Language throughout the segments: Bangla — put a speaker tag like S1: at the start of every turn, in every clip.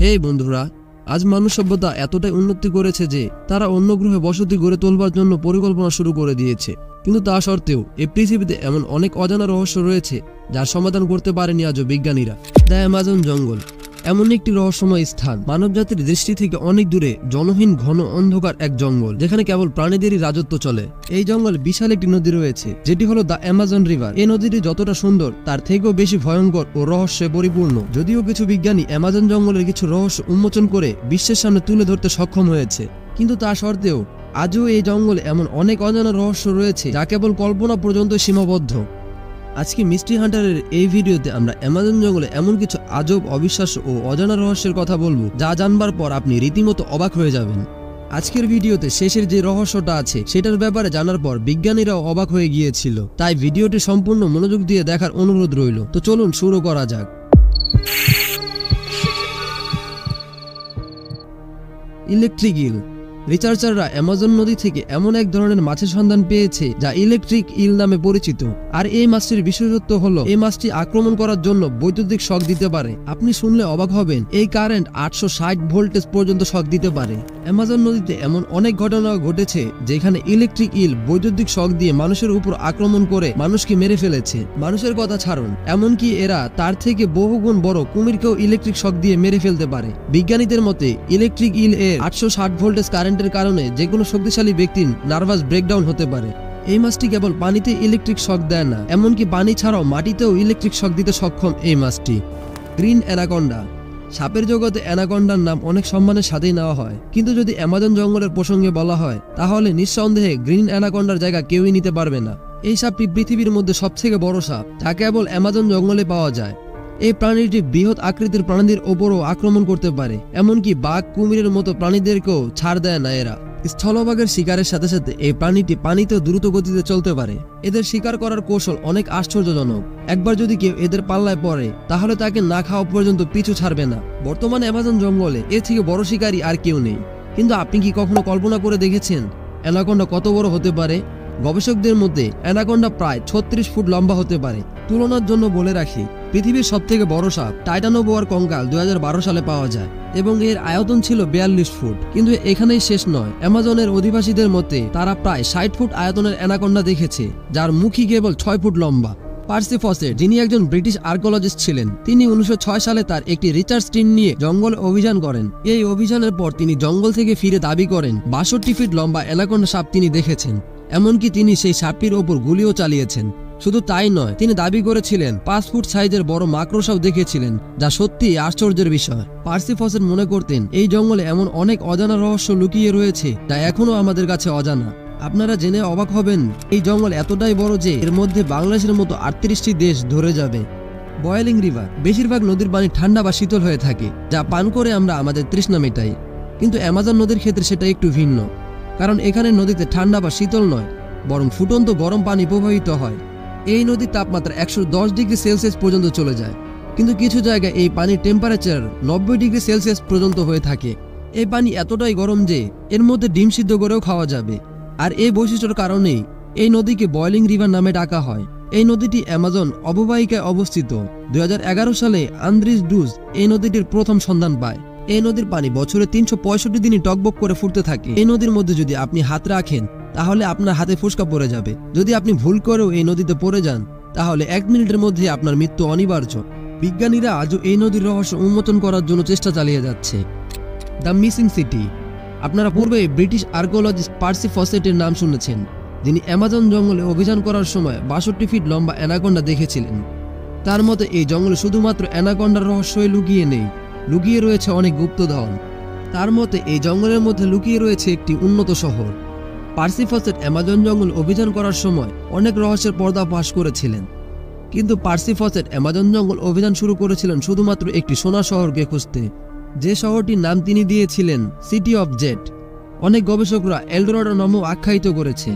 S1: হে বন্ধুরা, আজ মানব সভ্যতা এতটাই উন্নতি করেছে যে তারা অন্য গ্রহে বসতি গড়ে তোলবার জন্য পরিকল্পনা শুরু করে দিয়েছে। কিন্তু তা সত্ত্বেও এই পৃথিবীতে এমন অনেক অজানা রহস্য রয়েছে যার সমাধান করতে পারেনি আজও বিজ্ঞানীরা। দ্য অ্যামাজন জঙ্গল এমন একটি রহস্যময় স্থান, মানবজাতির দৃষ্টি থেকে অনেক দূরে, জনহীন ঘন অন্ধকার এক জঙ্গল যেখানে কেবল প্রাণীদেরই রাজত্ব চলে। এই জঙ্গলে বিশাল একটি নদী রয়েছে যেটি হলো দ্য অ্যামাজন রিভার। এই নদীটি যতটা সুন্দর তার থেকেও বেশি ভয়ঙ্কর ও রহস্যে পরিপূর্ণ। যদিও কিছু বিজ্ঞানী অ্যামাজন জঙ্গলের কিছু রহস্য উন্মোচন করে বিশ্বের সামনে তুলে ধরতে সক্ষম হয়েছে, কিন্তু তা সত্ত্বেও আজও এই জঙ্গলে এমন অনেক অজানা রহস্য রয়েছে যা কেবল কল্পনা পর্যন্ত সীমাবদ্ধ। আজকে মিস্ট্রি হান্টারের এই ভিডিওতে আমরা অ্যামাজন জঙ্গলে এমন কিছু আজব, অবিশ্বাস্য ও অজানা রহস্যের কথা বলবো যা জানবার পর আপনি রীতিমতো অবাক হয়ে যাবেন। আজকের ভিডিওতে শেষের যে রহস্যটা আছে সেটার ব্যাপারে জানার পর বিজ্ঞানীরাও অবাক হয়ে গিয়েছিল, তাই ভিডিওটি সম্পূর্ণ মনোযোগ দিয়ে দেখার অনুরোধ রইল। তো চলুন শুরু করা যাক। ইলেকট্রিক ইল। রিসার্চাররা অ্যামাজন নদী থেকে এমন এক ধরনের মাছের সন্ধান পেয়েছে যা ইলেকট্রিক ইল নামে পরিচিত। আর এই মাছটির বিশেষত্ব হলো এই মাছটি আক্রমণ করার জন্য বৈদ্যুতিক শক দিতে পারে। আপনি শুনলে অবাক হবেন, এই কারেন্ট 860 ভোল্টেজ পর্যন্ত শক দিতে পারে। অ্যামাজন নদীতে এমন অনেক ঘটনা ঘটেছে যেখানে ইলেকট্রিক ইল বৈদ্যুতিক শক দিয়ে মানুষের উপর আক্রমণ করে মানুষকে মেরে ফেলেছে। মানুষের কথা ছাড়ুন, এমনকি এরা তার থেকে বহুগুণ বড় কুমিরকেও ইলেকট্রিক শক দিয়ে মেরে ফেলতে পারে। বিজ্ঞানীদের মতে ইলেকট্রিক ইল এর 860 ভোল্টেজ কারেন্টের কারণে যে কোনো শক্তিশালী ব্যক্তির নার্ভাস ব্রেকডাউন হতে পারে। এই মাছটি কেবল পানিতে ইলেকট্রিক শক দেয় না, এমনকি পানি ছাড়াও মাটিতেও ইলেকট্রিক শক দিতে সক্ষম এই মাছটি। Green anaconda. সাপের জগতে অ্যানাকন্ডার নাম অনেক সম্মানের সাথেই নেওয়া হয়, কিন্তু যদি অ্যামাজন জঙ্গলের প্রসঙ্গে বলা হয় তাহলে নিঃসন্দেহে গ্রিন অ্যানাকন্ডার জায়গা কেউই নিতে পারবে না। এই সাপটি পৃথিবীর মধ্যে সবথেকে বড় সাপ, যা কেবল অ্যামাজন জঙ্গলে পাওয়া যায়। এই প্রাণীটি বৃহৎ আকৃতির প্রাণীদের ওপরও আক্রমণ করতে পারে, এমনকি বাঘ, কুমিরের মতো প্রাণীদেরকেও ছাড় দেয় না এরা। স্থলভাগের শিকারের সাথে সাথে এই প্রাণীটি পানিতেও দ্রুত গতিতে চলতে পারে। এদের শিকার করার কৌশল অনেক আশ্চর্যজনক। একবার যদি কেউ এদের পাল্লায় পড়ে তাহলে তাকে না খাওয়া পর্যন্ত পিছু ছাড়বে না। বর্তমানে অ্যামাজন জঙ্গলে এর থেকে বড় শিকারী আর কেউ নেই। কিন্তু আপনি কি কখনো কল্পনা করে দেখেছেন অ্যানাকন্ডা কত বড় হতে পারে? গবেষকদের মধ্যে অ্যানাকন্ডা প্রায় 36 ফুট লম্বা হতে পারে। তুলনার জন্য বলে রাখি, পৃথিবীর সবথেকে বড় সাপ টাইটানোবোয়ার কঙ্কাল 2012 সালে পাওয়া যায় এবং এর আয়তন ছিল 42 ফুট। কিন্তু এখানেই শেষ নয়, অ্যামাজনের অধিবাসীদের মতে তারা প্রায় 60 ফুট আয়তনের অ্যানাকন্ডা দেখেছে, যার মুখই কেবল 6 ফুট লম্বা। পার্সি ফসেট, যিনি একজন ব্রিটিশ আর্কিওলজিস্ট ছিলেন, তিনি 1906 সালে তার একটি রিসার্চ টিম নিয়ে জঙ্গলে অভিযান করেন। এই অভিযানের পর তিনি জঙ্গল থেকে ফিরে দাবি করেন 62 ফিট লম্বা অ্যানাকন্ডা সাপ তিনি দেখেছেন। এমনকি তিনি সেই সাপটির ওপর গুলিও চালিয়েছেন। শুধু তাই নয়, তিনি দাবি করেছিলেন 5 ফুট সাইজের বড় মাকড়সাও দেখেছিলেন, যা সত্যি আশ্চর্যের বিষয়। পার্সি ফসেট মনে করতেন এই জঙ্গলে এমন অনেক অজানা রহস্য লুকিয়ে রয়েছে যা এখনো আমাদের কাছে অজানা। আপনারা জেনে অবাক হবেন, এই জঙ্গল এতটাই বড় যে এর মধ্যে বাংলাদেশের মতো 38টি দেশ ধরে যাবে। Boiling river. বেশিরভাগ নদীর পানি ঠান্ডা বা শীতল হয়ে থাকে, যা পান করে আমরা আমাদের তৃষ্ণা মেটাই। কিন্তু অ্যামাজন নদীর ক্ষেত্রে সেটা একটু ভিন্ন, কারণ এখানে নদীতে ঠান্ডা বা শীতল নয়, বরং ফুটন্ত গরম পানি প্রবাহিত হয়। এই নদীর তাপমাত্রা 110 ডিগ্রি সেলসিয়াস পর্যন্ত চলে যায়, কিন্তু কিছু জায়গায় এই পানির টেম্পারেচার 90 ডিগ্রি সেলসিয়াস পর্যন্ত হয়ে থাকে। এই পানি এতটাই গরম যে এর মধ্যে ডিম সিদ্ধ করেও খাওয়া যাবে। আর এই বৈশিষ্ট্যের কারণেই এই নদীকে বয়েলিং রিভার নামে ডাকা হয়। এই নদীটি অ্যামাজন অববাহিকায় অবস্থিত। 2011 সালে আন্দ্রিস ডুজ এই নদীটির প্রথম সন্ধান পায়। এই নদীর পানি বছরে 365 দিনই টকবক করে ফুটতে থাকে। এই নদীর মধ্যে যদি আপনি হাত রাখেন তাহলে আপনার হাতে ফুসকা পড়ে যাবে। যদি আপনি ভুল করেও এই নদীতে পড়ে যান তাহলে 1 মিনিটের মধ্যে আপনার মৃত্যু অনিবার্য। বিজ্ঞানীরা আজও এই নদীর রহস্য উন্মোচন করার জন্য চেষ্টা চালিয়ে যাচ্ছে। The missing city. আপনারা পূর্বে ব্রিটিশ আর্কিওলজিস্ট পার্সি ফসেটের নাম শুনেছেন, যিনি অ্যামাজন জঙ্গলে অভিযান করার সময় 62 ফিট লম্বা অ্যানাকন্ডা দেখেছিলেন। তার মতে এই জঙ্গলে শুধুমাত্র অ্যানাকন্ডার রহস্যই লুকিয়ে নেই, লুকিয়ে রয়েছে অনেক গুপ্তধন। তার মতে এই জঙ্গলের মধ্যে লুকিয়ে রয়েছে একটি উন্নত শহর। পার্সি ফসেট অ্যামাজন জঙ্গল অভিযান করার সময় অনেক রহস্যের পর্দা ফাঁস করেছিলেন, কিন্তু পার্সি ফসেট অ্যামাজন জঙ্গল অভিযান শুরু করেছিলেন শুধুমাত্র একটি সোনার শহরকে খুঁজতে, যে শহরটির নাম তিনি দিয়েছিলেন সিটি অফ জেড। অনেক গবেষকরা এলডোরাডো নামেও আখ্যায়িত করেছে।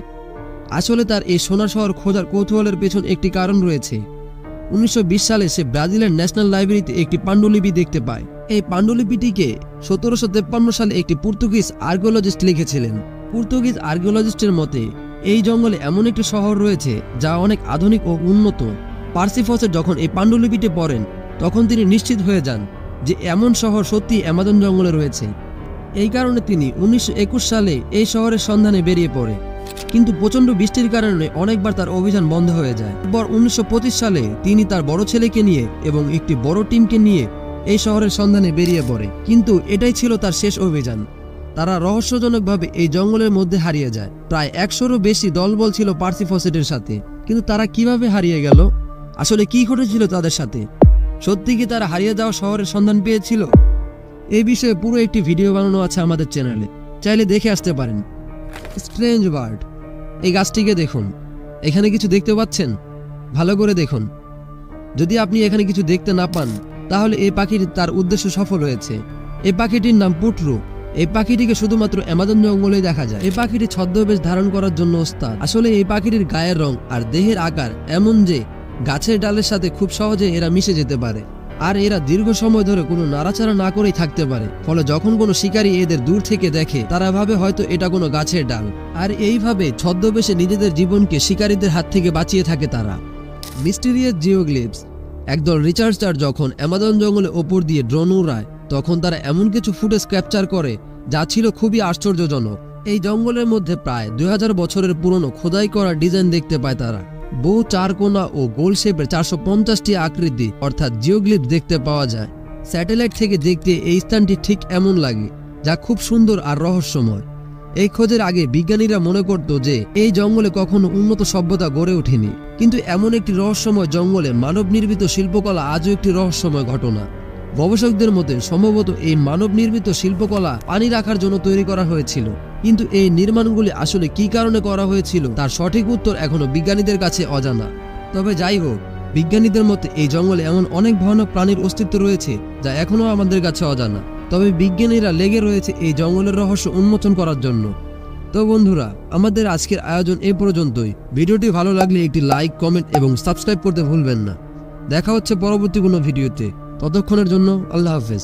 S1: আসলে তার এই সোনার শহর খোঁজার কৌতূহলের পেছন একটি কারণ রয়েছে। 1920 সালে সে ব্রাজিলের ন্যাশনাল লাইব্রেরিতে একটি পাণ্ডুলিপি দেখতে পায়। এই পাণ্ডুলিপিটিকে 1753 সালে একটি পর্তুগিজ আর্কিওলজিস্ট লিখেছিলেন। পর্তুগিজ আর্কিওলজিস্টের মতে এই জঙ্গলে এমন একটি শহর রয়েছে যা অনেক আধুনিক ও উন্নত। পার্সি ফসেট যখন এই পাণ্ডুলিপিটি পড়েন তখন তিনি নিশ্চিত হয়ে যান যে এমন শহর সত্যি অ্যামাজন জঙ্গলে রয়েছে। এই কারণে তিনি 1921 সালে এই শহরের সন্ধানে বেরিয়ে পড়ে, কিন্তু প্রচণ্ড বৃষ্টির কারণে অনেকবার তার অভিযান বন্ধ হয়ে যায়। এরপর 1925 সালে তিনি তার বড় ছেলেকে নিয়ে এবং একটি বড় টিমকে নিয়ে এই শহরের সন্ধানে বেরিয়ে পড়ে, কিন্তু এটাই ছিল তার শেষ অভিযান। তারা রহস্যজনকভাবে এই জঙ্গলের মধ্যে হারিয়ে যায়। প্রায় 100-রও বেশি দলবল ছিল পার্সি ফসেটের সাথে, কিন্তু তারা কিভাবে হারিয়ে গেল? আসলে কি ঘটেছিল তাদের সাথে? সত্যি কি তারা হারিয়ে যাওয়া শহরের সন্ধান পেয়েছিল? এই বিষয়ে পুরো একটি ভিডিও বানানো আছে আমাদের চ্যানেলে, চাইলে দেখে আসতে পারেন। স্ট্রেঞ্জ বার্ড, এই গাছটিকে দেখুন। এখানে কিছু দেখতে পাচ্ছেন? ভালো করে দেখুন। যদি আপনি এখানে কিছু দেখতে না পান, তাহলে এই পাখিটি তার উদ্দেশ্য সফল হয়েছে। এই পাখিটির নাম পুটরু। এই পাখিটিকে শুধুমাত্র অ্যামাজন জঙ্গলেই দেখা যায়। এই পাখিটি ছদ্মবেশ ধারণ করার জন্য ওস্তাদ। আসলে এই পাখিটির গায়ের রং আর দেহের আকার এমন যে গাছের ডালের সাথে খুব সহজে এরা মিশে যেতে পারে, আর এরা দীর্ঘ সময় ধরে কোনো নাড়াচাড়া না করেই থাকতে পারে। ফলে যখন কোনো শিকারী এদের দূর থেকে দেখে, তারা ভাবে হয়তো এটা কোনো গাছের ডাল, আর এইভাবে ছদ্মবেশে নিজেদের জীবনকে শিকারীদের হাত থেকে বাঁচিয়ে থাকে তারা। মিস্টিরিয়াস জিওগ্লিপস। একদল রিসার্চার যখন অ্যামাজন জঙ্গলের ওপর দিয়ে ড্রোন উড়ায়, তখন তারা এমন কিছু ফুটেজ ক্যাপচার করে যা ছিল খুবই আশ্চর্যজনক। এই জঙ্গলের মধ্যে প্রায় 2000 বছরের পুরনো খোদাই করা ডিজাইন দেখতে পায় তারা। বহু চারকোনা ও গোল শেপের 450টি আকৃতি অর্থাৎ জিওগ্লিপস দেখতে পাওয়া যায়। স্যাটেলাইট থেকে দেখতে এই স্থানটি ঠিক এমন লাগে, যা খুব সুন্দর আর রহস্যময়। এই খোঁজের আগে বিজ্ঞানীরা মনে করত যে এই জঙ্গলে কখনো উন্নত সভ্যতা গড়ে ওঠেনি, কিন্তু এমন একটি রহস্যময় জঙ্গলে মানব নির্মিত শিল্পকলা আজও একটি রহস্যময় ঘটনা। গবেষকদের মতে সম্ভবত এই মানব নির্মিত শিল্পকলা পানি রাখার জন্য তৈরি করা হয়েছিল, কিন্তু এই নির্মাণগুলি আসলে কি কারণে করা হয়েছিল তার সঠিক উত্তর এখনো বিজ্ঞানীদের কাছে অজানা। তবে যাই হোক, বিজ্ঞানীদের মতে এই জঙ্গলে এমন অনেক ভয়ানক প্রাণীর অস্তিত্ব রয়েছে যা এখনো আমাদের কাছে অজানা। তবে বিজ্ঞানীরা লেগে রয়েছে এই জঙ্গলের রহস্য উন্মোচন করার জন্য। তো বন্ধুরা, আমাদের আজকের আয়োজন এই পর্যন্তই। ভিডিওটি ভালো লাগলে একটি লাইক, কমেন্ট এবং সাবস্ক্রাইব করতে ভুলবেন না। দেখা হচ্ছে পরবর্তী কোনো ভিডিওতে। ততক্ষণের জন্য আল্লাহ হাফেজ।